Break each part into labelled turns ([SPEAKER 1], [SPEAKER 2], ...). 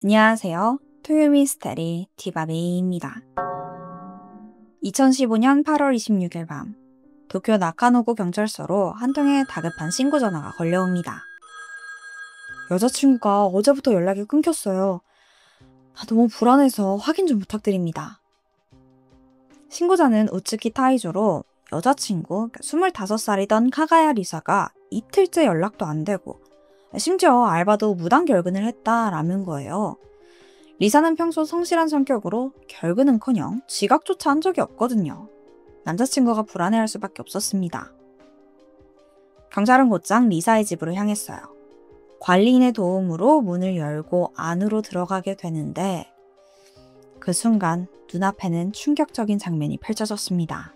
[SPEAKER 1] 안녕하세요. 토요미스테리 디바메이입니다. 2015년 8월 26일 밤, 도쿄 나카노구 경찰서로 한 통의 다급한 신고 전화가 걸려옵니다. 여자친구가 어제부터 연락이 끊겼어요. 너무 불안해서 확인 좀 부탁드립니다. 신고자는 우츠키 타이조로 여자친구 25살이던 카가야 리사가 이틀째 연락도 안 되고 심지어 알바도 무단 결근을 했다라는 거예요. 리사는 평소 성실한 성격으로 결근은커녕 지각조차 한 적이 없거든요. 남자친구가 불안해할 수밖에 없었습니다. 경찰은 곧장 리사의 집으로 향했어요. 관리인의 도움으로 문을 열고 안으로 들어가게 되는데 그 순간 눈앞에는 충격적인 장면이 펼쳐졌습니다.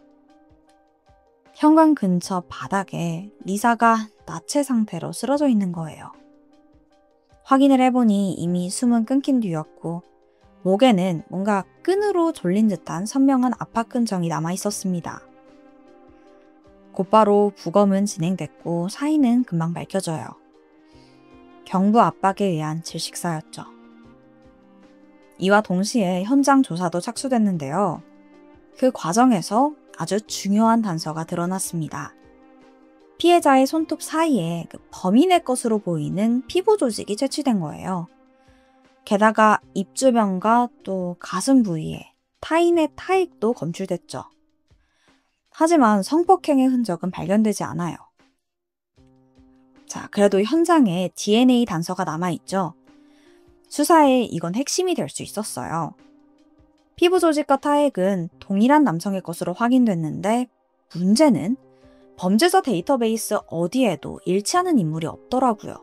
[SPEAKER 1] 현관 근처 바닥에 리사가 나체 상태로 쓰러져 있는 거예요. 확인을 해보니 이미 숨은 끊긴 뒤였고 목에는 뭔가 끈으로 졸린 듯한 선명한 압박 근정이 남아있었습니다. 곧바로 부검은 진행됐고 사인은 금방 밝혀져요. 경부 압박에 의한 질식사였죠. 이와 동시에 현장 조사도 착수됐는데요. 그 과정에서 아주 중요한 단서가 드러났습니다. 피해자의 손톱 사이에 범인의 것으로 보이는 피부 조직이 채취된 거예요. 게다가 입 주변과 또 가슴 부위에 타인의 타액도 검출됐죠. 하지만 성폭행의 흔적은 발견되지 않아요. 자, 그래도 현장에 DNA 단서가 남아있죠. 수사에 이건 핵심이 될 수 있었어요. 피부 조직과 타액은 동일한 남성의 것으로 확인됐는데 문제는 범죄자 데이터베이스 어디에도 일치하는 인물이 없더라고요.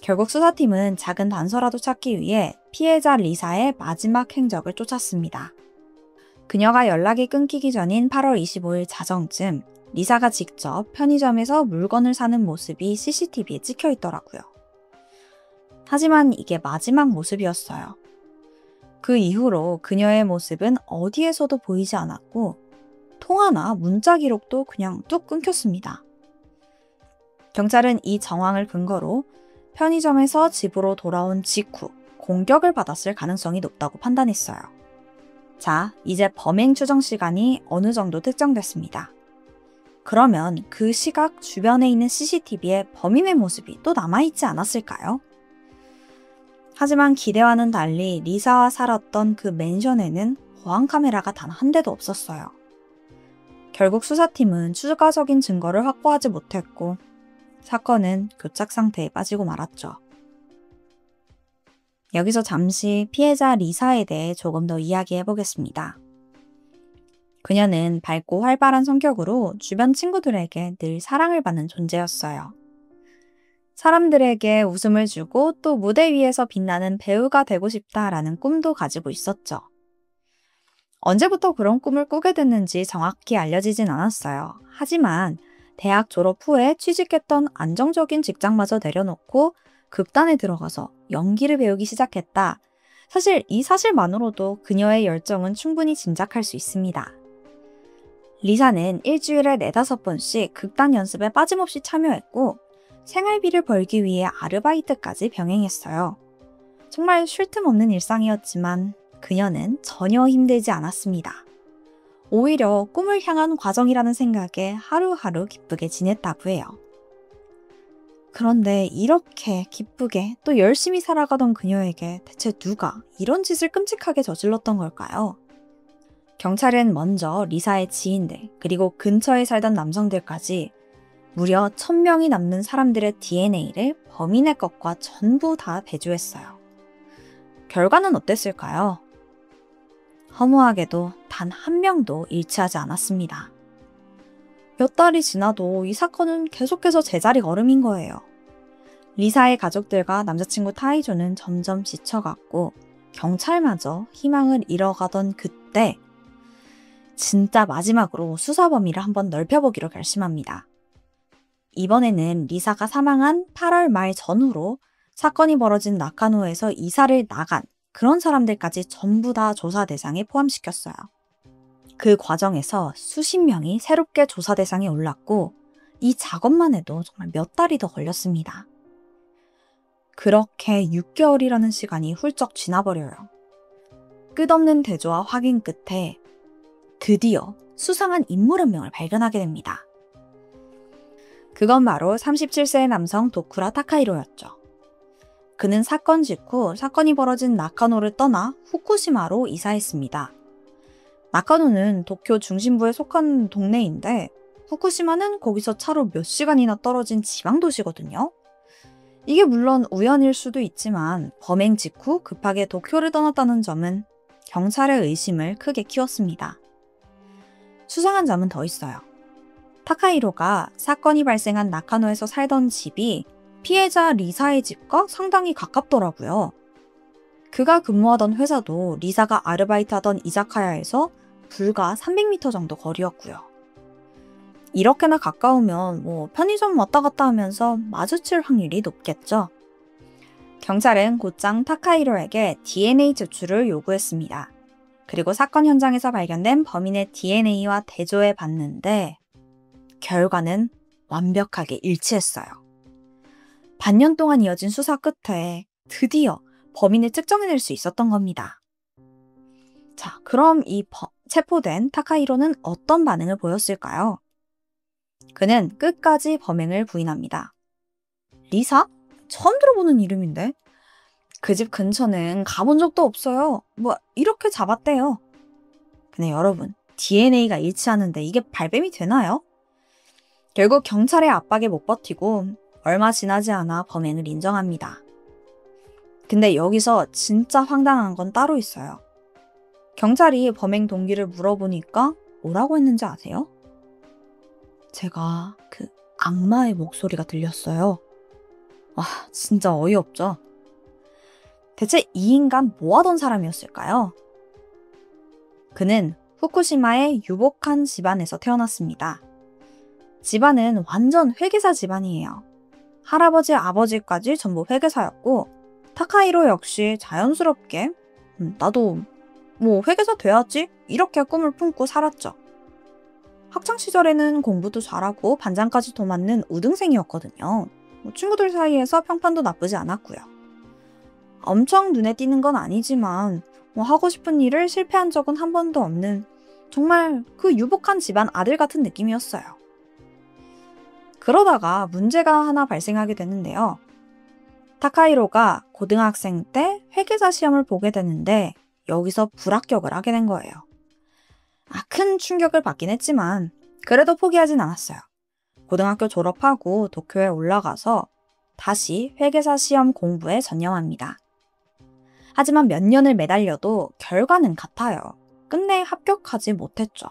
[SPEAKER 1] 결국 수사팀은 작은 단서라도 찾기 위해 피해자 리사의 마지막 행적을 쫓았습니다. 그녀가 연락이 끊기기 전인 8월 25일 자정쯤 리사가 직접 편의점에서 물건을 사는 모습이 CCTV에 찍혀 있더라고요. 하지만 이게 마지막 모습이었어요. 그 이후로 그녀의 모습은 어디에서도 보이지 않았고 통화나 문자 기록도 그냥 뚝 끊겼습니다. 경찰은 이 정황을 근거로 편의점에서 집으로 돌아온 직후 공격을 받았을 가능성이 높다고 판단했어요. 자, 이제 범행 추정 시간이 어느 정도 특정됐습니다. 그러면 그 시각 주변에 있는 CCTV에 범인의 모습이 또 남아있지 않았을까요? 하지만 기대와는 달리 리사와 살았던 그 맨션에는 보안 카메라가 단 한 대도 없었어요. 결국 수사팀은 추가적인 증거를 확보하지 못했고 사건은 교착 상태에 빠지고 말았죠. 여기서 잠시 피해자 리사에 대해 조금 더 이야기해 보겠습니다. 그녀는 밝고 활발한 성격으로 주변 친구들에게 늘 사랑을 받는 존재였어요. 사람들에게 웃음을 주고 또 무대 위에서 빛나는 배우가 되고 싶다라는 꿈도 가지고 있었죠. 언제부터 그런 꿈을 꾸게 됐는지 정확히 알려지진 않았어요. 하지만 대학 졸업 후에 취직했던 안정적인 직장마저 내려놓고 극단에 들어가서 연기를 배우기 시작했다. 사실 이 사실만으로도 그녀의 열정은 충분히 짐작할 수 있습니다. 리사는 일주일에 4-5번씩 극단 연습에 빠짐없이 참여했고 생활비를 벌기 위해 아르바이트까지 병행했어요. 정말 쉴 틈 없는 일상이었지만 그녀는 전혀 힘들지 않았습니다. 오히려 꿈을 향한 과정이라는 생각에 하루하루 기쁘게 지냈다고 해요. 그런데 이렇게 기쁘게 또 열심히 살아가던 그녀에게 대체 누가 이런 짓을 끔찍하게 저질렀던 걸까요? 경찰은 먼저 리사의 지인들 그리고 근처에 살던 남성들까지 무려 1000명이 넘는 사람들의 DNA를 범인의 것과 전부 다 배주했어요. 결과는 어땠을까요? 허무하게도 단 한 명도 일치하지 않았습니다. 몇 달이 지나도 이 사건은 계속해서 제자리 걸음인 거예요. 리사의 가족들과 남자친구 타이조는 점점 지쳐갔고 경찰마저 희망을 잃어가던 그때 진짜 마지막으로 수사 범위를 한번 넓혀보기로 결심합니다. 이번에는 리사가 사망한 8월 말 전후로 사건이 벌어진 나카노에서 이사를 나간 그런 사람들까지 전부 다 조사 대상에 포함시켰어요. 그 과정에서 수십 명이 새롭게 조사 대상에 올랐고 이 작업만 해도 정말 몇 달이 더 걸렸습니다. 그렇게 6개월이라는 시간이 훌쩍 지나버려요. 끝없는 대조와 확인 끝에 드디어 수상한 인물 한 명을 발견하게 됩니다. 그건 바로 37세의 남성 도쿠라 타카히로였죠. 그는 사건 직후 사건이 벌어진 나카노를 떠나 후쿠시마로 이사했습니다. 나카노는 도쿄 중심부에 속한 동네인데 후쿠시마는 거기서 차로 몇 시간이나 떨어진 지방도시거든요. 이게 물론 우연일 수도 있지만 범행 직후 급하게 도쿄를 떠났다는 점은 경찰의 의심을 크게 키웠습니다. 수상한 점은 더 있어요. 타카히로가 사건이 발생한 나카노에서 살던 집이 피해자 리사의 집과 상당히 가깝더라고요. 그가 근무하던 회사도 리사가 아르바이트하던 이자카야에서 불과 300m 정도 거리였고요. 이렇게나 가까우면 편의점 왔다 갔다 하면서 마주칠 확률이 높겠죠. 경찰은 곧장 타카히로에게 DNA 제출을 요구했습니다. 그리고 사건 현장에서 발견된 범인의 DNA와 대조해 봤는데 결과는 완벽하게 일치했어요. 반년 동안 이어진 수사 끝에 드디어 범인을 측정해낼 수 있었던 겁니다. 자, 그럼 이 체포된 타카히로는 어떤 반응을 보였을까요? 그는 끝까지 범행을 부인합니다. 리사? 처음 들어보는 이름인데? 그 집 근처는 가본 적도 없어요. 이렇게 잡았대요. 근데 여러분, DNA가 일치하는데 이게 발뺌이 되나요? 결국 경찰의 압박에 못 버티고 얼마 지나지 않아 범행을 인정합니다. 근데 여기서 진짜 황당한 건 따로 있어요. 경찰이 범행 동기를 물어보니까 뭐라고 했는지 아세요? 제가 그 악마의 목소리가 들렸어요. 와, 진짜 어이없죠? 대체 이 인간 뭐 하던 사람이었을까요? 그는 후쿠시마의 유복한 집안에서 태어났습니다. 집안은 완전 회계사 집안이에요. 할아버지, 아버지까지 전부 회계사였고 타카히로 역시 자연스럽게 나도 회계사 돼야지 이렇게 꿈을 품고 살았죠. 학창시절에는 공부도 잘하고 반장까지 도맡는 우등생이었거든요. 친구들 사이에서 평판도 나쁘지 않았고요. 엄청 눈에 띄는 건 아니지만 하고 싶은 일을 실패한 적은 한 번도 없는 정말 그 유복한 집안 아들 같은 느낌이었어요. 그러다가 문제가 하나 발생하게 되는데요. 타카히로가 고등학생 때 회계사 시험을 보게 되는데 여기서 불합격을 하게 된 거예요. 큰 충격을 받긴 했지만 그래도 포기하진 않았어요. 고등학교 졸업하고 도쿄에 올라가서 다시 회계사 시험 공부에 전념합니다. 하지만 몇 년을 매달려도 결과는 같아요. 끝내 합격하지 못했죠.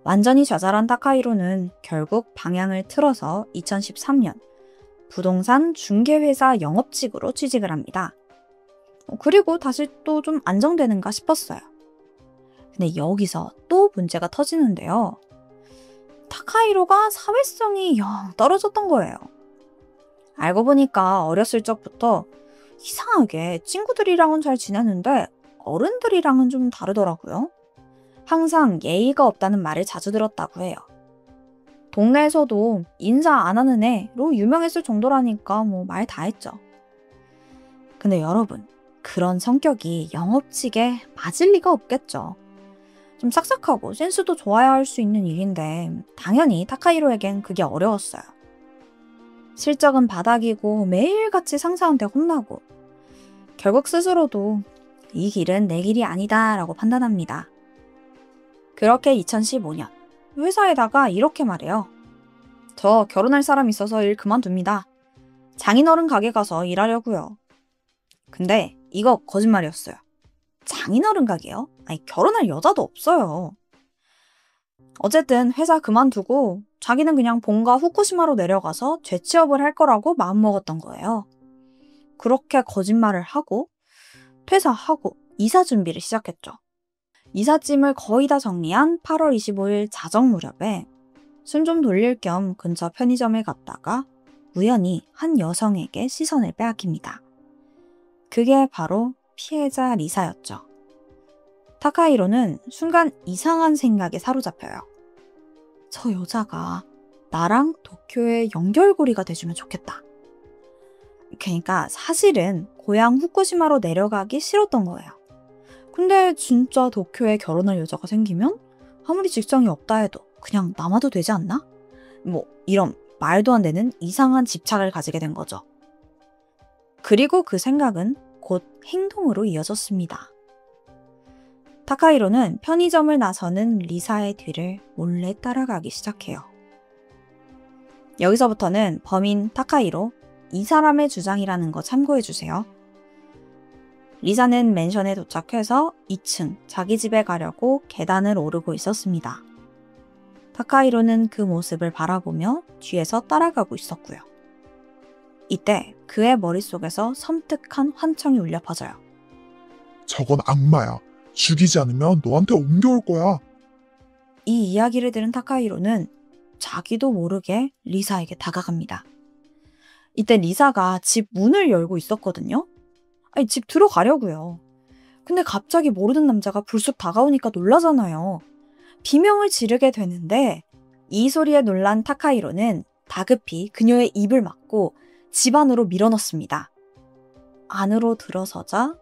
[SPEAKER 1] 완전히 좌절한 타카히로는 결국 방향을 틀어서 2013년 부동산 중개회사 영업직으로 취직을 합니다. 그리고 다시 또 좀 안정되는가 싶었어요. 근데 여기서 또 문제가 터지는데요. 타카히로가 사회성이 영 떨어졌던 거예요. 알고 보니까 어렸을 적부터 이상하게 친구들이랑은 잘 지내는데 어른들이랑은 좀 다르더라고요. 항상 예의가 없다는 말을 자주 들었다고 해요. 동네에서도 인사 안 하는 애로 유명했을 정도라니까 말 다 했죠. 근데 여러분, 그런 성격이 영업직에 맞을 리가 없겠죠. 좀 싹싹하고 센스도 좋아야 할 수 있는 일인데 당연히 타카히로에겐 그게 어려웠어요. 실적은 바닥이고 매일같이 상사한테 혼나고 결국 스스로도 이 길은 내 길이 아니다 라고 판단합니다. 그렇게 2015년 회사에다가 이렇게 말해요. 저 결혼할 사람 있어서 일 그만둡니다. 장인어른 가게 가서 일하려고요. 근데 이거 거짓말이었어요. 장인어른 가게요? 결혼할 여자도 없어요. 어쨌든 회사 그만두고 자기는 그냥 본가 후쿠시마로 내려가서 재취업을 할 거라고 마음먹었던 거예요. 그렇게 거짓말을 하고 퇴사하고 이사 준비를 시작했죠. 이삿짐을 거의 다 정리한 8월 25일 자정 무렵에 숨 좀 돌릴 겸 근처 편의점에 갔다가 우연히 한 여성에게 시선을 빼앗깁니다. 그게 바로 피해자 리사였죠. 타카히로는 순간 이상한 생각에 사로잡혀요. 저 여자가 나랑 도쿄의 연결고리가 돼주면 좋겠다. 그러니까 사실은 고향 후쿠시마로 내려가기 싫었던 거예요. 근데 진짜 도쿄에 결혼할 여자가 생기면 아무리 직장이 없다 해도 그냥 남아도 되지 않나? 뭐 이런 말도 안 되는 이상한 집착을 가지게 된 거죠. 그리고 그 생각은 곧 행동으로 이어졌습니다. 타카히로는 편의점을 나서는 리사의 뒤를 몰래 따라가기 시작해요. 여기서부터는 범인 타카히로 이 사람의 주장이라는 거 참고해주세요. 리사는 맨션에 도착해서 2층 자기 집에 가려고 계단을 오르고 있었습니다. 타카히로는 그 모습을 바라보며 뒤에서 따라가고 있었고요. 이때 그의 머릿속에서 섬뜩한 환청이 울려 퍼져요.
[SPEAKER 2] 저건 악마야. 죽이지 않으면 너한테 옮겨올 거야.
[SPEAKER 1] 이 이야기를 들은 타카히로는 자기도 모르게 리사에게 다가갑니다. 이때 리사가 집 문을 열고 있었거든요. 아니, 집 들어가려고요. 근데 갑자기 모르는 남자가 불쑥 다가오니까 놀라잖아요. 비명을 지르게 되는데 이 소리에 놀란 타카히로는 다급히 그녀의 입을 막고 집 안으로 밀어넣습니다. 안으로 들어서자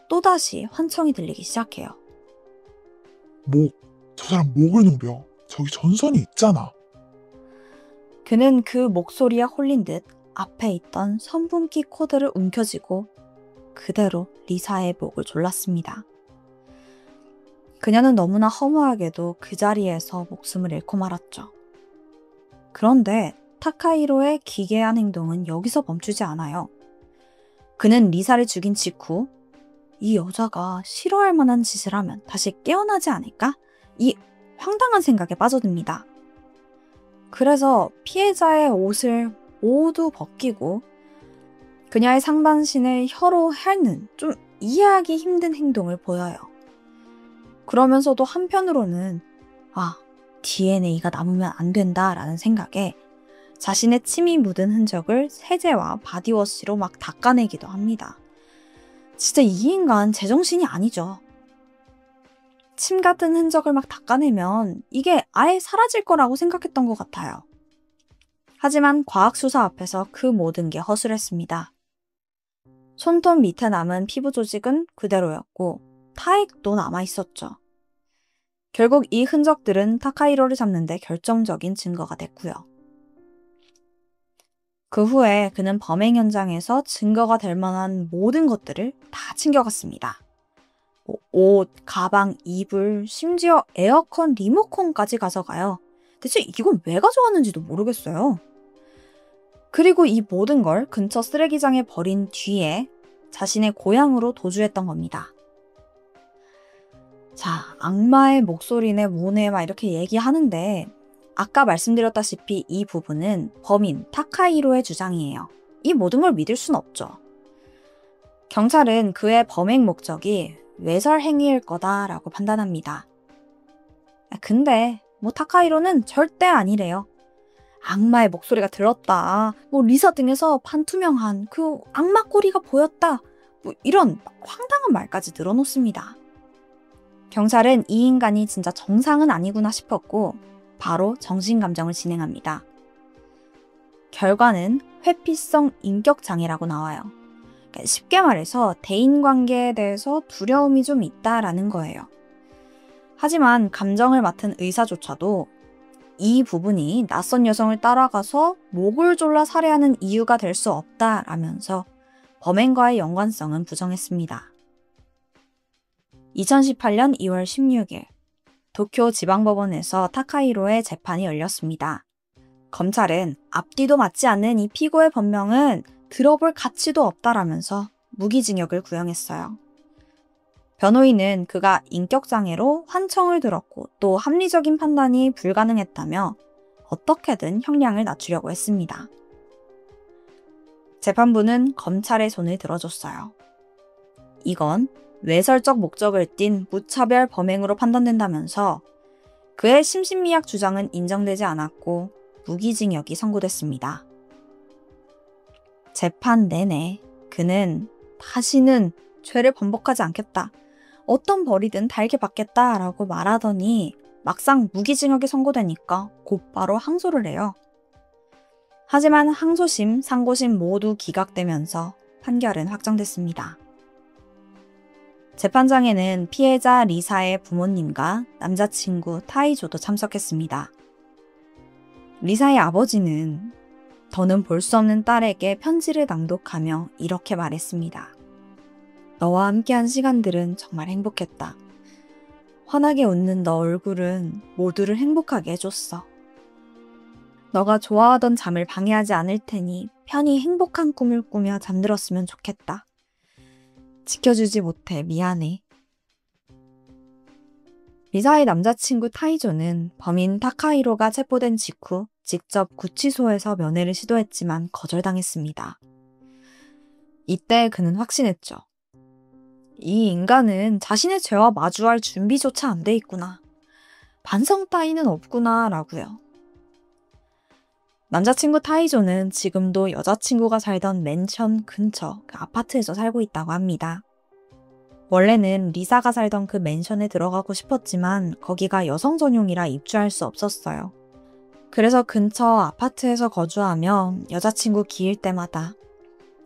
[SPEAKER 1] 또다시 환청이 들리기 시작해요.
[SPEAKER 2] 저 사람 목을 노려. 저기 전선이 있잖아.
[SPEAKER 1] 그는 그 목소리에 홀린 듯 앞에 있던 선분기 코드를 움켜쥐고 그대로 리사의 목을 졸랐습니다. 그녀는 너무나 허무하게도 그 자리에서 목숨을 잃고 말았죠. 그런데 타카히로의 기괴한 행동은 여기서 멈추지 않아요. 그는 리사를 죽인 직후 이 여자가 싫어할 만한 짓을 하면 다시 깨어나지 않을까? 이 황당한 생각에 빠져듭니다. 그래서 피해자의 옷을 모두 벗기고 그녀의 상반신을 혀로 핥는 좀 이해하기 힘든 행동을 보여요. 그러면서도 한편으로는 DNA가 남으면 안 된다라는 생각에 자신의 침이 묻은 흔적을 세제와 바디워시로 막 닦아내기도 합니다. 진짜 이 인간 제정신이 아니죠. 침 같은 흔적을 막 닦아내면 이게 아예 사라질 거라고 생각했던 것 같아요. 하지만 과학수사 앞에서 그 모든 게 허술했습니다. 손톱 밑에 남은 피부 조직은 그대로였고 타액도 남아있었죠. 결국 이 흔적들은 타카히로를 잡는 데 결정적인 증거가 됐고요. 그 후에 그는 범행 현장에서 증거가 될 만한 모든 것들을 다 챙겨갔습니다. 옷, 가방, 이불, 심지어 에어컨 리모컨까지 가져가요. 대체 이건 왜 가져왔는지도 모르겠어요. 그리고 이 모든 걸 근처 쓰레기장에 버린 뒤에 자신의 고향으로 도주했던 겁니다. 자, 악마의 목소리네 뭐네 막 이렇게 얘기하는데 아까 말씀드렸다시피 이 부분은 범인 타카히로의 주장이에요. 이 모든 걸 믿을 순 없죠. 경찰은 그의 범행 목적이 외설 행위일 거다라고 판단합니다. 근데 타카히로는 절대 아니래요. 악마의 목소리가 들었다. 리사 등에서 반투명한 그 악마 꼬리가 보였다. 이런 황당한 말까지 늘어놓습니다. 경찰은 이 인간이 진짜 정상은 아니구나 싶었고 바로 정신감정을 진행합니다. 결과는 회피성 인격장애라고 나와요. 그러니까 쉽게 말해서 대인관계에 대해서 두려움이 좀 있다라는 거예요. 하지만 감정을 맡은 의사조차도 이 부분이 낯선 여성을 따라가서 목을 졸라 살해하는 이유가 될 수 없다라면서 범행과의 연관성은 부정했습니다. 2018년 2월 16일 도쿄 지방법원에서 타카히로의 재판이 열렸습니다. 검찰은 앞뒤도 맞지 않는 이 피고의 변명은 들어볼 가치도 없다라면서 무기징역을 구형했어요. 변호인은 그가 인격장애로 환청을 들었고 또 합리적인 판단이 불가능했다며 어떻게든 형량을 낮추려고 했습니다. 재판부는 검찰의 손을 들어줬어요. 이건 외설적 목적을 띤 무차별 범행으로 판단된다면서 그의 심신미약 주장은 인정되지 않았고 무기징역이 선고됐습니다. 재판 내내 그는 다시는 죄를 반복하지 않겠다. 어떤 벌이든 달게 받겠다라고 말하더니 막상 무기징역이 선고되니까 곧바로 항소를 해요. 하지만 항소심, 상고심 모두 기각되면서 판결은 확정됐습니다. 재판장에는 피해자 리사의 부모님과 남자친구 타이조도 참석했습니다. 리사의 아버지는 더는 볼 수 없는 딸에게 편지를 낭독하며 이렇게 말했습니다. 너와 함께한 시간들은 정말 행복했다. 환하게 웃는 너 얼굴은 모두를 행복하게 해줬어. 너가 좋아하던 잠을 방해하지 않을 테니 편히 행복한 꿈을 꾸며 잠들었으면 좋겠다. 지켜주지 못해 미안해. 리사의 남자친구 타이조는 범인 타카히로가 체포된 직후 직접 구치소에서 면회를 시도했지만 거절당했습니다. 이때 그는 확신했죠. 이 인간은 자신의 죄와 마주할 준비조차 안 돼 있구나. 반성 따위는 없구나 라고요. 남자친구 타이조는 지금도 여자친구가 살던 맨션 근처 그 아파트에서 살고 있다고 합니다. 원래는 리사가 살던 그 맨션에 들어가고 싶었지만 거기가 여성 전용이라 입주할 수 없었어요. 그래서 근처 아파트에서 거주하며 여자친구 기일 때마다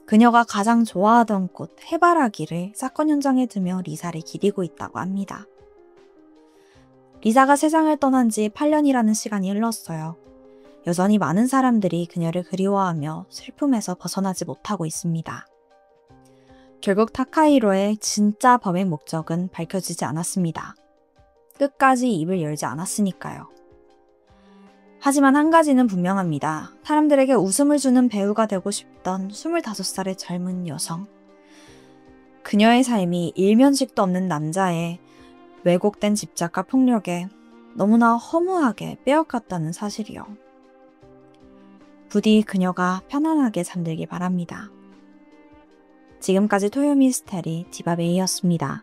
[SPEAKER 1] 그녀가 가장 좋아하던 꽃 해바라기를 사건 현장에 두며 리사를 기리고 있다고 합니다. 리사가 세상을 떠난 지 8년이라는 시간이 흘렀어요. 여전히 많은 사람들이 그녀를 그리워하며 슬픔에서 벗어나지 못하고 있습니다. 결국 타카히로의 진짜 범행 목적은 밝혀지지 않았습니다. 끝까지 입을 열지 않았으니까요. 하지만 한 가지는 분명합니다. 사람들에게 웃음을 주는 배우가 되고 싶던 25살의 젊은 여성. 그녀의 삶이 일면식도 없는 남자의 왜곡된 집착과 폭력에 너무나 허무하게 빼앗겼다는 사실이요. 부디 그녀가 편안하게 잠들길 바랍니다. 지금까지 토요미스테리 디바메이였습니다.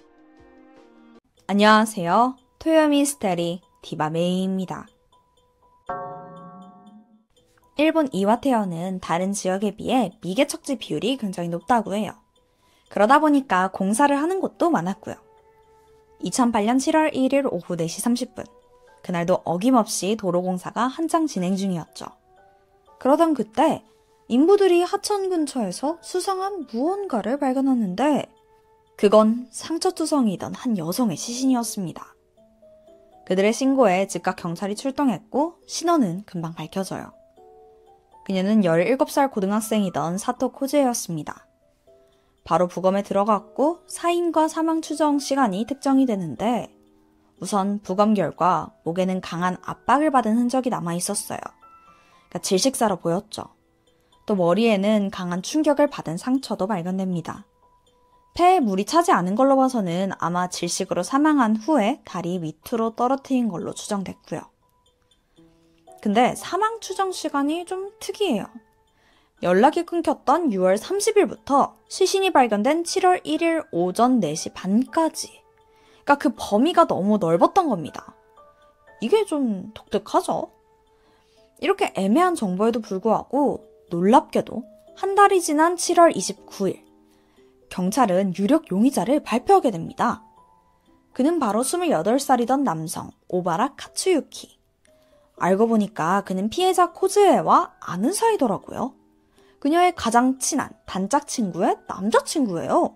[SPEAKER 1] 안녕하세요. 토요미스테리 디바메이입니다. 일본 이와테현은 다른 지역에 비해 미개척지 비율이 굉장히 높다고 해요. 그러다 보니까 공사를 하는 곳도 많았고요. 2008년 7월 1일 오후 4시 30분. 그날도 어김없이 도로공사가 한창 진행 중이었죠. 그러던 그때 인부들이 하천 근처에서 수상한 무언가를 발견하는데 그건 상처투성이던 한 여성의 시신이었습니다. 그들의 신고에 즉각 경찰이 출동했고 신원은 금방 밝혀져요. 그녀는 17살 고등학생이던 사토 코즈에였습니다. 바로 부검에 들어갔고 사인과 사망 추정 시간이 특정이 되는데 우선 부검 결과 목에는 강한 압박을 받은 흔적이 남아 있었어요. 그러니까 질식사로 보였죠. 또 머리에는 강한 충격을 받은 상처도 발견됩니다. 폐에 물이 차지 않은 걸로 봐서는 아마 질식으로 사망한 후에 다리 밑으로 떨어뜨린 걸로 추정됐고요. 근데 사망 추정 시간이 좀 특이해요. 연락이 끊겼던 6월 30일부터 시신이 발견된 7월 1일 오전 4시 반까지. 그러니까 그 범위가 너무 넓었던 겁니다. 이게 좀 독특하죠? 이렇게 애매한 정보에도 불구하고 놀랍게도 한 달이 지난 7월 29일 경찰은 유력 용의자를 발표하게 됩니다. 그는 바로 28살이던 남성 오바라 카츠유키. 알고 보니까 그는 피해자 코즈에와 아는 사이더라고요. 그녀의 가장 친한 단짝 친구의 남자친구예요.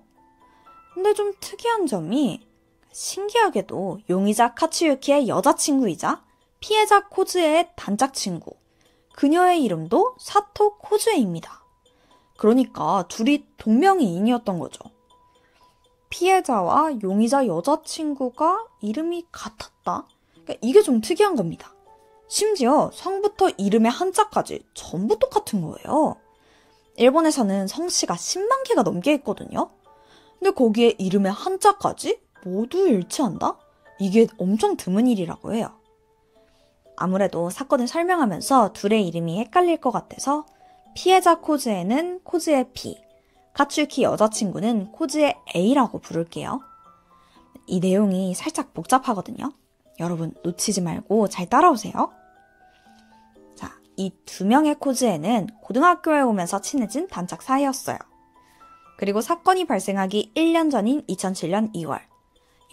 [SPEAKER 1] 근데 좀 특이한 점이 신기하게도 용의자 카츠유키의 여자친구이자 피해자 코즈에의 단짝 친구. 그녀의 이름도 사토 코즈에입니다. 그러니까 둘이 동명이인이었던 거죠. 피해자와 용의자 여자친구가 이름이 같았다? 그러니까 이게 좀 특이한 겁니다. 심지어 성부터 이름의 한자까지 전부 똑같은 거예요. 일본에서는 성씨가 10만 개가 넘게 있거든요. 근데 거기에 이름의 한자까지 모두 일치한다? 이게 엄청 드문 일이라고 해요. 아무래도 사건을 설명하면서 둘의 이름이 헷갈릴 것 같아서 피해자 코즈에는 코즈의 P, 카츠유키 여자친구는 코즈의 A라고 부를게요. 이 내용이 살짝 복잡하거든요. 여러분 놓치지 말고 잘 따라오세요. 자, 이 두 명의 코즈에는 고등학교에 오면서 친해진 단짝 사이였어요. 그리고 사건이 발생하기 1년 전인 2007년 2월.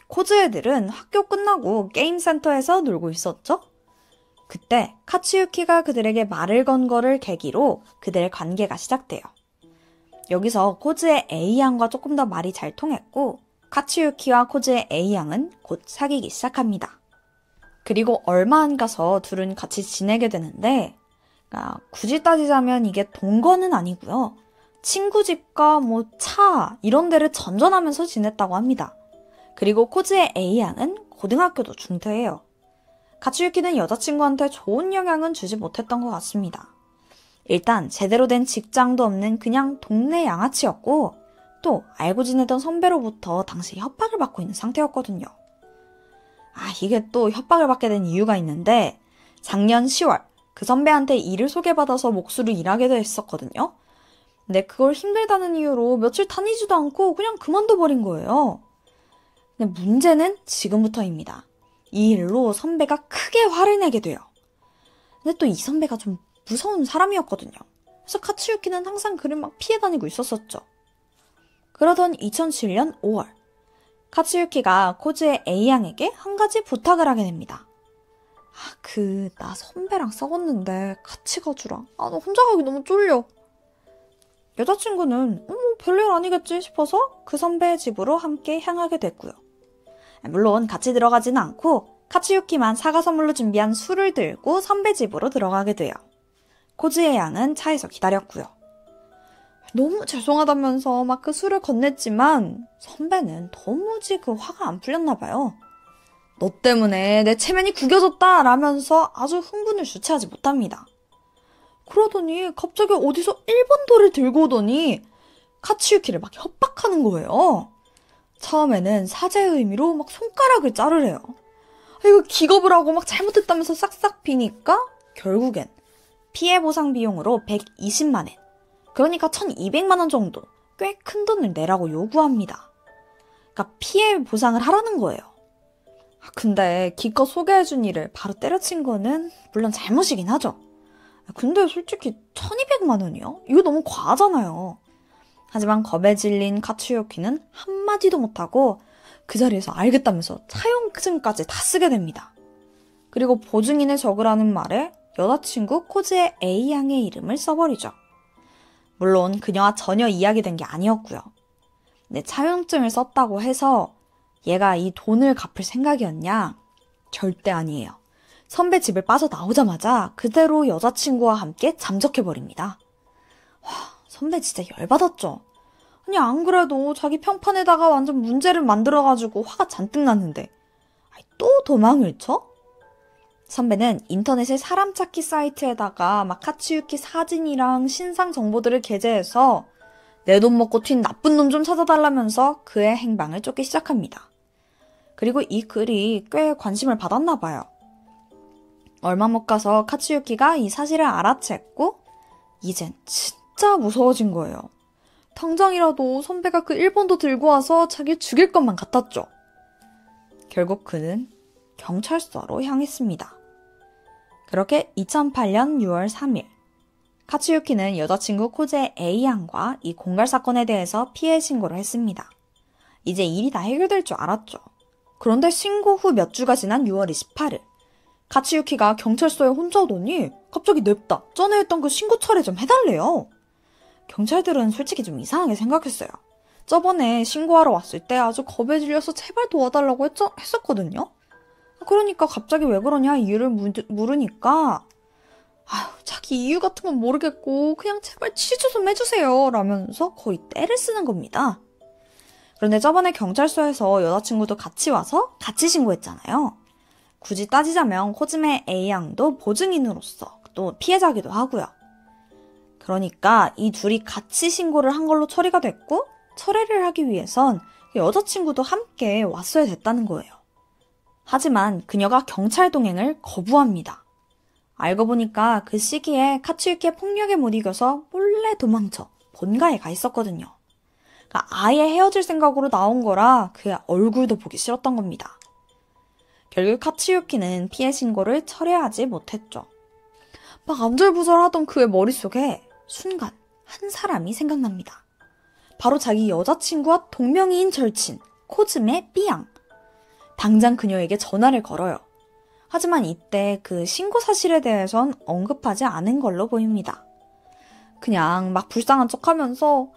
[SPEAKER 1] 코즈 애들은 학교 끝나고 게임센터에서 놀고 있었죠? 그때 카츠유키가 그들에게 말을 건 거를 계기로 그들의 관계가 시작돼요. 여기서 코즈의 A양과 조금 더 말이 잘 통했고 카츠유키와 코즈의 A양은 곧 사귀기 시작합니다. 그리고 얼마 안 가서 둘은 같이 지내게 되는데 굳이 따지자면 이게 동거는 아니고요. 친구 집과 차 이런 데를 전전하면서 지냈다고 합니다. 그리고 코즈의 A양은 고등학교도 중퇴해요. 카츠유키는 여자친구한테 좋은 영향은 주지 못했던 것 같습니다. 일단 제대로 된 직장도 없는 그냥 동네 양아치였고 또 알고 지내던 선배로부터 당시 협박을 받고 있는 상태였거든요. 이게 또 협박을 받게 된 이유가 있는데 작년 10월 그 선배한테 일을 소개받아서 몫으로 일하게 됐었거든요. 근데 그걸 힘들다는 이유로 며칠 다니지도 않고 그냥 그만둬버린 거예요. 근데 문제는 지금부터입니다. 이 일로 선배가 크게 화를 내게 돼요. 근데 또 이 선배가 좀 무서운 사람이었거든요. 그래서 카츠유키는 항상 그를 막 피해 다니고 있었었죠. 그러던 2007년 5월 카츠유키가 코즈의 A양에게 한 가지 부탁을 하게 됩니다. 나 선배랑 싸웠는데 같이 가주라. 나 혼자 가기 너무 쫄려. 여자친구는 별일 아니겠지 싶어서 그 선배의 집으로 함께 향하게 됐고요. 물론 같이 들어가지는 않고 카츠유키만 사과 선물로 준비한 술을 들고 선배 집으로 들어가게 돼요. 코즈의 양은 차에서 기다렸고요. 너무 죄송하다면서 막 그 술을 건넸지만 선배는 도무지 그 화가 안 풀렸나 봐요. 너 때문에 내 체면이 구겨졌다 라면서 아주 흥분을 주체하지 못합니다. 그러더니 갑자기 어디서 일본도를 들고 오더니 카츠유키를 막 협박하는 거예요. 처음에는 사죄의 의미로 막 손가락을 자르래요. 이거 기겁을 하고 막 잘못했다면서 싹싹 비니까 결국엔 피해 보상 비용으로 120만 엔, 그러니까 1200만 원 정도 꽤 큰 돈을 내라고 요구합니다. 그러니까 피해 보상을 하라는 거예요. 근데 기껏 소개해준 일을 바로 때려친 거는 물론 잘못이긴 하죠. 근데 솔직히 1200만 원이요? 이거 너무 과하잖아요. 하지만 겁에 질린 카츠유키는 한마디도 못하고 그 자리에서 알겠다면서 차용증까지 다 쓰게 됩니다. 그리고 보증인을 적으라는 말에 여자친구 코즈의 A양의 이름을 써버리죠. 물론 그녀와 전혀 이야기된 게 아니었고요. 근데 차용증을 썼다고 해서 얘가 이 돈을 갚을 생각이었냐? 절대 아니에요. 선배 집을 빠져나오자마자 그대로 여자친구와 함께 잠적해버립니다. 선배 진짜 열받았죠. 아니 안 그래도 자기 평판에다가 완전 문제를 만들어가지고 화가 잔뜩 났는데 또 도망을 쳐? 선배는 인터넷의 사람 찾기 사이트에다가 막 카츠유키 사진이랑 신상 정보들을 게재해서 내 돈 먹고 튄 나쁜 놈 좀 찾아달라면서 그의 행방을 쫓기 시작합니다. 그리고 이 글이 꽤 관심을 받았나 봐요. 얼마 못 가서 카츠유키가 이 사실을 알아챘고 이젠 진짜 무서워진 거예요. 당장이라도 선배가 그 일본도 들고 와서 자기를 죽일 것만 같았죠. 결국 그는 경찰서로 향했습니다. 그렇게 2008년 6월 3일 카츠유키는 여자친구 코즈의 A양과 이 공갈 사건에 대해서 피해 신고를 했습니다. 이제 일이 다 해결될 줄 알았죠. 그런데 신고 후 몇 주가 지난 6월 28일 카츠유키가 경찰서에 혼자 오더니 갑자기 냅다 전에 했던 그 신고 처리 좀 해달래요. 경찰들은 솔직히 좀 이상하게 생각했어요. 저번에 신고하러 왔을 때 아주 겁에 질려서 제발 도와달라고 했었거든요. 그러니까 갑자기 왜 그러냐 이유를 물으니까 자기 이유 같은 건 모르겠고 그냥 제발 취조 좀 해주세요 라면서 거의 떼를 쓰는 겁니다. 그런데 저번에 경찰서에서 여자친구도 같이 와서 같이 신고했잖아요. 굳이 따지자면 코즈메 A양도 보증인으로서 또 피해자기도 하고요. 그러니까 이 둘이 같이 신고를 한 걸로 처리가 됐고 철회를 하기 위해선 여자친구도 함께 왔어야 됐다는 거예요. 하지만 그녀가 경찰 동행을 거부합니다. 알고 보니까 그 시기에 카츠유키의 폭력에 못 이겨서 몰래 도망쳐 본가에 가 있었거든요. 그러니까 아예 헤어질 생각으로 나온 거라 그의 얼굴도 보기 싫었던 겁니다. 결국 카츠유키는 피해 신고를 철회하지 못했죠. 막 안절부절하던 그의 머릿속에 순간 한 사람이 생각납니다. 바로 자기 여자친구와 동명이인 절친 코즈메 B양. 당장 그녀에게 전화를 걸어요. 하지만 이때 그 신고 사실에 대해선 언급하지 않은 걸로 보입니다. 그냥 막 불쌍한 척하면서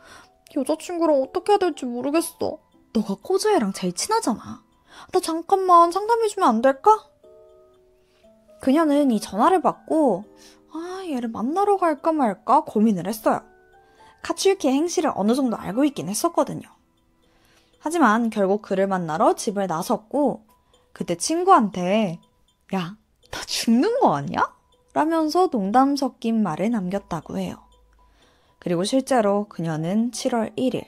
[SPEAKER 1] 여자친구랑 어떻게 해야 될지 모르겠어. 너가 코즈에랑 제일 친하잖아. 나 잠깐만 상담해주면 안 될까? 그녀는 이 전화를 받고 얘를 만나러 갈까 말까 고민을 했어요. 카츠유키의 행실을 어느 정도 알고 있긴 했었거든요. 하지만 결국 그를 만나러 집을 나섰고 그때 친구한테 야, 나 죽는 거 아니야? 라면서 농담 섞인 말을 남겼다고 해요. 그리고 실제로 그녀는 7월 1일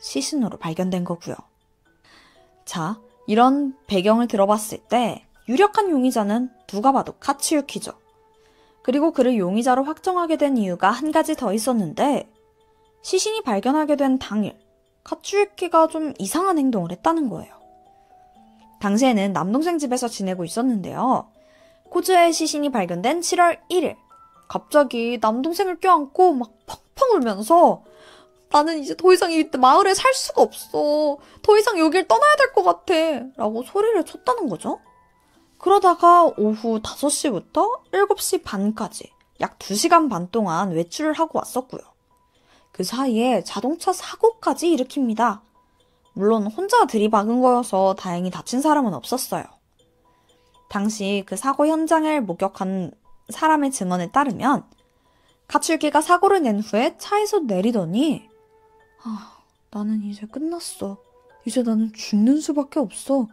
[SPEAKER 1] 시신으로 발견된 거고요. 자, 이런 배경을 들어봤을 때 유력한 용의자는 누가 봐도 카츠유키죠. 그리고 그를 용의자로 확정하게 된 이유가 한 가지 더 있었는데 시신이 발견하게 된 당일 카츠유키가 좀 이상한 행동을 했다는 거예요. 당시에는 남동생 집에서 지내고 있었는데요. 코즈의 시신이 발견된 7월 1일 갑자기 남동생을 껴안고 막 펑펑 울면서 나는 이제 더 이상 이 마을에 살 수가 없어. 더 이상 여길 떠나야 될 것 같아. 라고 소리를 쳤다는 거죠. 그러다가 오후 5시부터 7시 반까지 약 2시간 반 동안 외출을 하고 왔었고요. 그 사이에 자동차 사고까지 일으킵니다. 물론 혼자 들이박은 거여서 다행히 다친 사람은 없었어요. 당시 그 사고 현장을 목격한 사람의 증언에 따르면 카츠유키가 사고를 낸 후에 차에서 내리더니 나는 이제 끝났어. 이제 나는 죽는 수밖에 없어.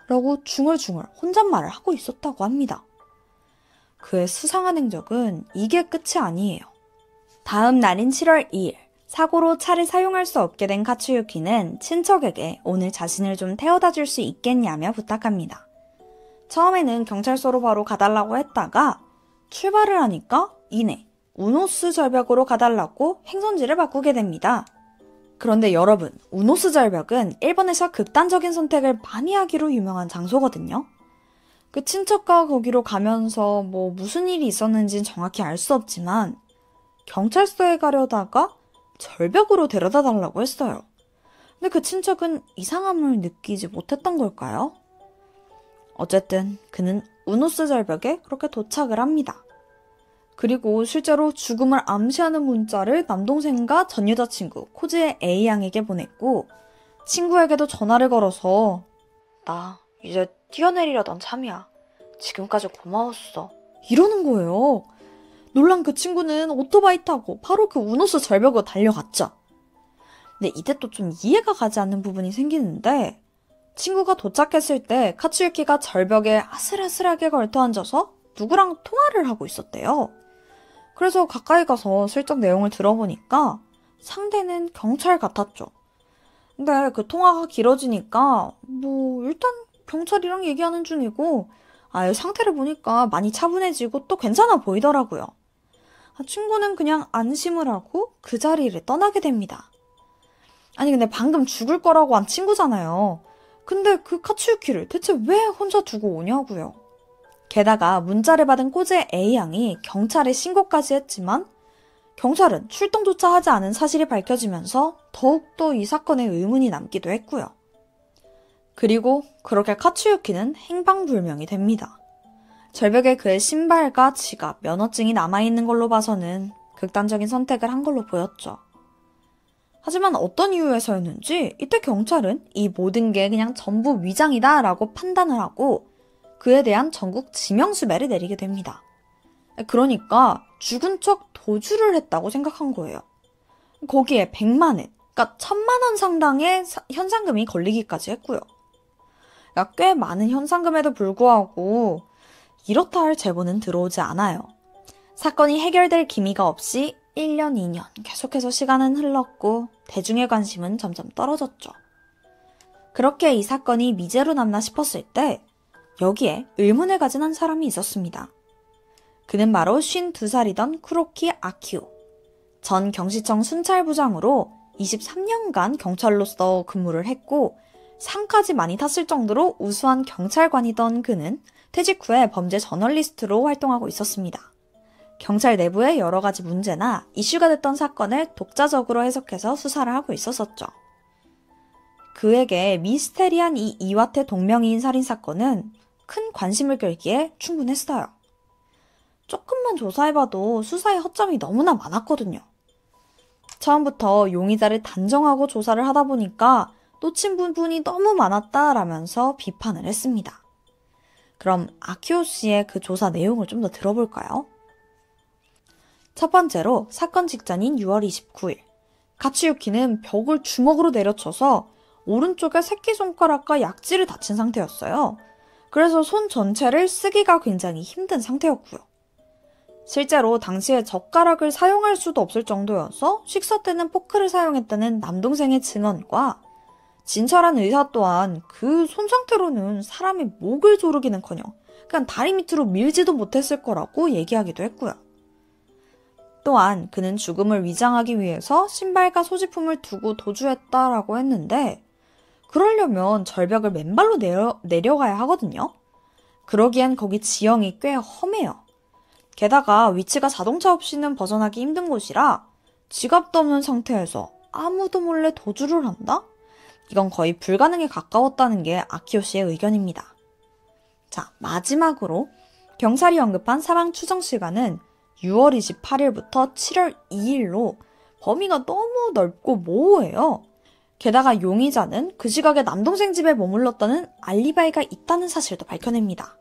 [SPEAKER 1] 라고 중얼중얼 혼잣말을 하고 있었다고 합니다. 그의 수상한 행적은 이게 끝이 아니에요. 다음 날인 7월 2일 사고로 차를 사용할 수 없게 된 카츠유키는 친척에게 오늘 자신을 좀 태워다 줄 수 있겠냐며 부탁합니다. 처음에는 경찰서로 바로 가달라고 했다가 출발을 하니까 이내 우노스 절벽으로 가달라고 행선지를 바꾸게 됩니다. 그런데 여러분, 우노스 절벽은 일본에서 극단적인 선택을 많이 하기로 유명한 장소거든요. 그 친척과 거기로 가면서 무슨 일이 있었는지는 정확히 알 수 없지만 경찰서에 가려다가 절벽으로 데려다 달라고 했어요. 근데 그 친척은 이상함을 느끼지 못했던 걸까요? 어쨌든 그는 우노스 절벽에 그렇게 도착을 합니다. 그리고 실제로 죽음을 암시하는 문자를 남동생과 전 여자친구 코즈의 A양에게 보냈고 친구에게도 전화를 걸어서 나 이제 뛰어내리려던 참이야. 지금까지 고마웠어. 이러는 거예요. 놀란 그 친구는 오토바이 타고 바로 그 우노스 절벽으로 달려갔죠. 근데 이때 또 좀 이해가 가지 않는 부분이 생기는데 친구가 도착했을 때 카츠유키가 절벽에 아슬아슬하게 걸터앉아서 누구랑 통화를 하고 있었대요. 그래서 가까이 가서 슬쩍 내용을 들어보니까 상대는 경찰 같았죠. 근데 그 통화가 길어지니까 일단 경찰이랑 얘기하는 중이고 상태를 보니까 많이 차분해지고 또 괜찮아 보이더라고요. 친구는 그냥 안심을 하고 그 자리를 떠나게 됩니다. 아니 근데 방금 죽을 거라고 한 친구잖아요. 근데 그 카츠유키를 대체 왜 혼자 두고 오냐고요. 게다가 문자를 받은 코즈의 A양이 경찰에 신고까지 했지만 경찰은 출동조차 하지 않은 사실이 밝혀지면서 더욱더 이 사건에 의문이 남기도 했고요. 그리고 그렇게 카츠유키는 행방불명이 됩니다. 절벽에 그의 신발과 지갑, 면허증이 남아있는 걸로 봐서는 극단적인 선택을 한 걸로 보였죠. 하지만 어떤 이유에서였는지 이때 경찰은 이 모든 게 그냥 전부 위장이다 라고 판단을 하고 그에 대한 전국 지명수배를 내리게 됩니다. 그러니까 죽은 척 도주를 했다고 생각한 거예요. 거기에 100만 엔, 그러니까 1000만 원 상당의 현상금이 걸리기까지 했고요. 꽤 많은 현상금에도 불구하고 이렇다 할 제보는 들어오지 않아요. 사건이 해결될 기미가 없이 1년, 2년 계속해서 시간은 흘렀고 대중의 관심은 점점 떨어졌죠. 그렇게 이 사건이 미제로 남나 싶었을 때 여기에 의문을 가진 한 사람이 있었습니다. 그는 바로 52살이던 쿠로키 아키오. 전 경시청 순찰부장으로 23년간 경찰로서 근무를 했고 상까지 많이 탔을 정도로 우수한 경찰관이던 그는 퇴직 후에 범죄 저널리스트로 활동하고 있었습니다. 경찰 내부의 여러 가지 문제나 이슈가 됐던 사건을 독자적으로 해석해서 수사를 하고 있었었죠. 그에게 미스테리한 이 이와테 동명이인 살인사건은 큰 관심을 끌기에 충분했어요. 조금만 조사해봐도 수사의 허점이 너무나 많았거든요. 처음부터 용의자를 단정하고 조사를 하다 보니까 놓친 부분이 너무 많았다라면서 비판을 했습니다. 그럼 아키오 씨의 그 조사 내용을 좀 더 들어볼까요? 첫 번째로 사건 직전인 6월 29일, 카츠유키는 벽을 주먹으로 내려쳐서 오른쪽에 새끼손가락과 약지를 다친 상태였어요. 그래서 손 전체를 쓰기가 굉장히 힘든 상태였고요. 실제로 당시에 젓가락을 사용할 수도 없을 정도여서 식사 때는 포크를 사용했다는 남동생의 증언과 진찰한 의사 또한 그 손 상태로는 사람의 목을 조르기는커녕 그냥 다리 밑으로 밀지도 못했을 거라고 얘기하기도 했고요. 또한 그는 죽음을 위장하기 위해서 신발과 소지품을 두고 도주했다라고 했는데 그러려면 절벽을 맨발로 내려가야 하거든요. 그러기엔 거기 지형이 꽤 험해요. 게다가 위치가 자동차 없이는 벗어나기 힘든 곳이라 지갑도 없는 상태에서 아무도 몰래 도주를 한다? 이건 거의 불가능에 가까웠다는 게 아키오 씨의 의견입니다. 자, 마지막으로 경찰이 언급한 사망 추정 시간은 6월 28일부터 7월 2일로 범위가 너무 넓고 모호해요. 게다가 용의자는 그 시각에 남동생 집에 머물렀다는 알리바이가 있다는 사실도 밝혀냅니다.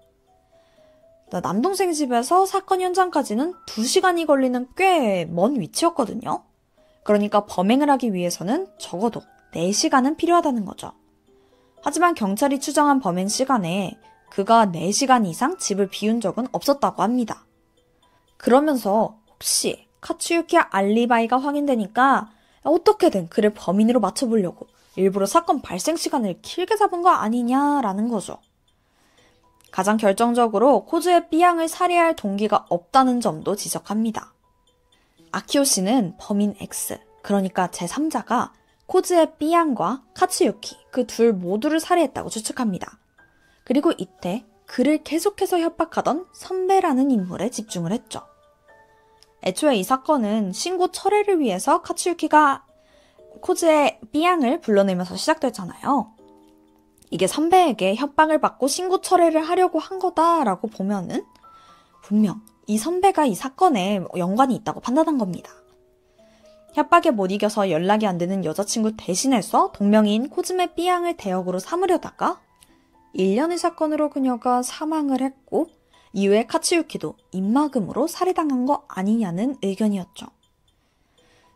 [SPEAKER 1] 남동생 집에서 사건 현장까지는 2시간이 걸리는 꽤 먼 위치였거든요. 그러니까 범행을 하기 위해서는 적어도 4시간은 필요하다는 거죠. 하지만 경찰이 추정한 범행 시간에 그가 4시간 이상 집을 비운 적은 없었다고 합니다. 그러면서 혹시 카츠유키의 알리바이가 확인되니까 어떻게든 그를 범인으로 맞춰보려고 일부러 사건 발생 시간을 길게 잡은 거 아니냐라는 거죠. 가장 결정적으로 코즈의 B양을 살해할 동기가 없다는 점도 지적합니다. 아키오 씨는 범인 X, 그러니까 제3자가 코즈의 B양과 카츠유키 그 둘 모두를 살해했다고 추측합니다. 그리고 이때 그를 계속해서 협박하던 선배라는 인물에 집중을 했죠. 애초에 이 사건은 신고 철회를 위해서 카츠유키가 코즈의 B양을 불러내면서 시작됐잖아요. 이게 선배에게 협박을 받고 신고 철회를 하려고 한 거다라고 보면은 분명 이 선배가 이 사건에 연관이 있다고 판단한 겁니다. 협박에 못 이겨서 연락이 안 되는 여자친구 대신해서 동명이인 코즈메 B양을 대역으로 삼으려다가 1년의 사건으로 그녀가 사망을 했고 이후에 카츠유키도 입막음으로 살해당한 거 아니냐는 의견이었죠.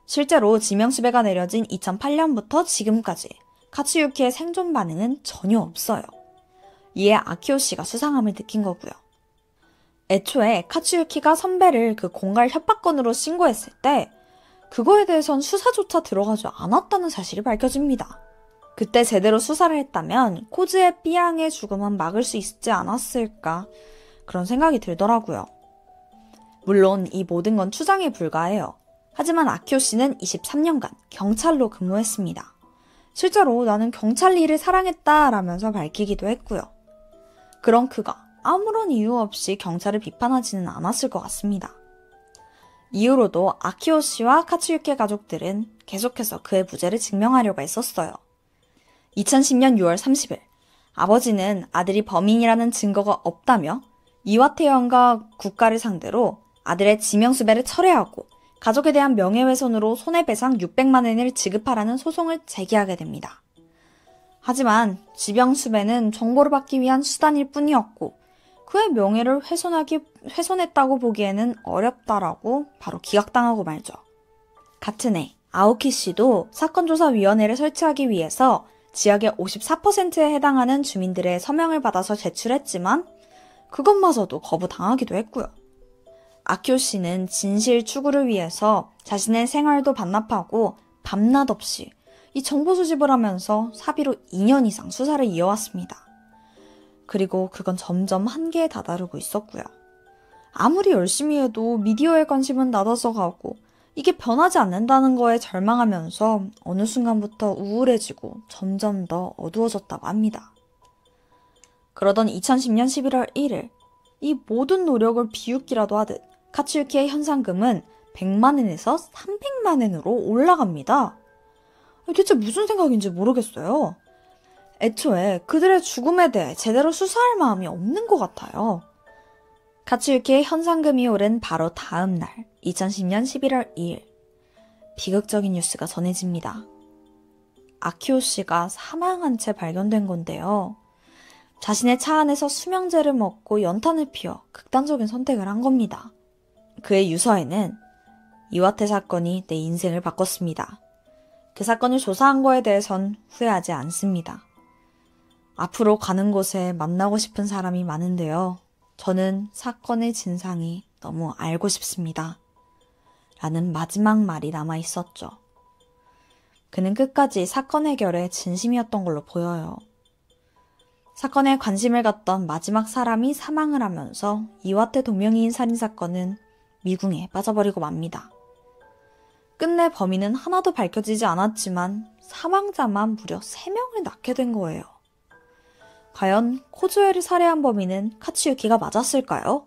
[SPEAKER 1] 실제로 지명수배가 내려진 2008년부터 지금까지 카츠유키의 생존 반응은 전혀 없어요. 이에 아키오 씨가 수상함을 느낀 거고요. 애초에 카츠유키가 선배를 그 공갈 협박건으로 신고했을 때 그거에 대해선 수사조차 들어가지 않았다는 사실이 밝혀집니다. 그때 제대로 수사를 했다면 코즈의 B양의 죽음은 막을 수 있지 않았을까 그런 생각이 들더라고요. 물론 이 모든 건 추정에 불과해요. 하지만 아키오 씨는 23년간 경찰로 근무했습니다. 실제로 나는 경찰 일을 사랑했다라면서 밝히기도 했고요. 그런 그가 아무런 이유 없이 경찰을 비판하지는 않았을 것 같습니다. 이후로도 아키오 씨와 카츠유키 가족들은 계속해서 그의 무죄를 증명하려고 했었어요. 2010년 6월 30일, 아버지는 아들이 범인이라는 증거가 없다며 이와테현과 국가를 상대로 아들의 지명수배를 철회하고 가족에 대한 명예훼손으로 손해배상 600만 엔을 지급하라는 소송을 제기하게 됩니다. 하지만 지명수배는 정보를 받기 위한 수단일 뿐이었고 그의 명예를 훼손했다고 보기에는 어렵다라고 바로 기각당하고 말죠. 같은 해 아오키 씨도 사건조사위원회를 설치하기 위해서 지역의 54%에 해당하는 주민들의 서명을 받아서 제출했지만 그것마저도 거부당하기도 했고요. 아키오 씨는 진실 추구를 위해서 자신의 생활도 반납하고 밤낮 없이 이 정보 수집을 하면서 사비로 2년 이상 수사를 이어왔습니다. 그리고 그건 점점 한계에 다다르고 있었고요. 아무리 열심히 해도 미디어의 관심은 낮아져 가고 이게 변하지 않는다는 거에 절망하면서 어느 순간부터 우울해지고 점점 더 어두워졌다고 합니다. 그러던 2010년 11월 1일 이 모든 노력을 비웃기라도 하듯 카츠유키의 현상금은 100만 엔에서 300만 엔으로 올라갑니다. 대체 무슨 생각인지 모르겠어요. 애초에 그들의 죽음에 대해 제대로 수사할 마음이 없는 것 같아요. 카츠유키의 현상금이 오른 바로 다음 날, 2010년 11월 2일, 비극적인 뉴스가 전해집니다. 아키오 씨가 사망한 채 발견된 건데요. 자신의 차 안에서 수명제를 먹고 연탄을 피워 극단적인 선택을 한 겁니다. 그의 유서에는 이와테 사건이 내 인생을 바꿨습니다. 그 사건을 조사한 거에 대해선 후회하지 않습니다. 앞으로 가는 곳에 만나고 싶은 사람이 많은데요. 저는 사건의 진상이 너무 알고 싶습니다. 라는 마지막 말이 남아 있었죠. 그는 끝까지 사건 해결에 진심이었던 걸로 보여요. 사건에 관심을 갖던 마지막 사람이 사망을 하면서 이와테 동명이인 살인사건은 미궁에 빠져버리고 맙니다. 끝내 범인은 하나도 밝혀지지 않았지만 사망자만 무려 3명을 낳게 된 거예요. 과연 코조에를 살해한 범인은 카츠유키가 맞았을까요?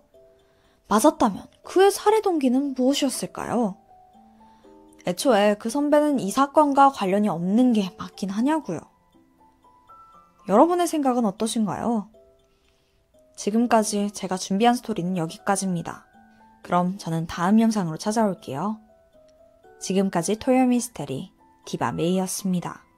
[SPEAKER 1] 맞았다면 그의 살해 동기는 무엇이었을까요? 애초에 그 선배는 이 사건과 관련이 없는 게 맞긴 하냐고요. 여러분의 생각은 어떠신가요? 지금까지 제가 준비한 스토리는 여기까지입니다. 그럼 저는 다음 영상으로 찾아올게요. 지금까지 토요미스테리 디바메이였습니다.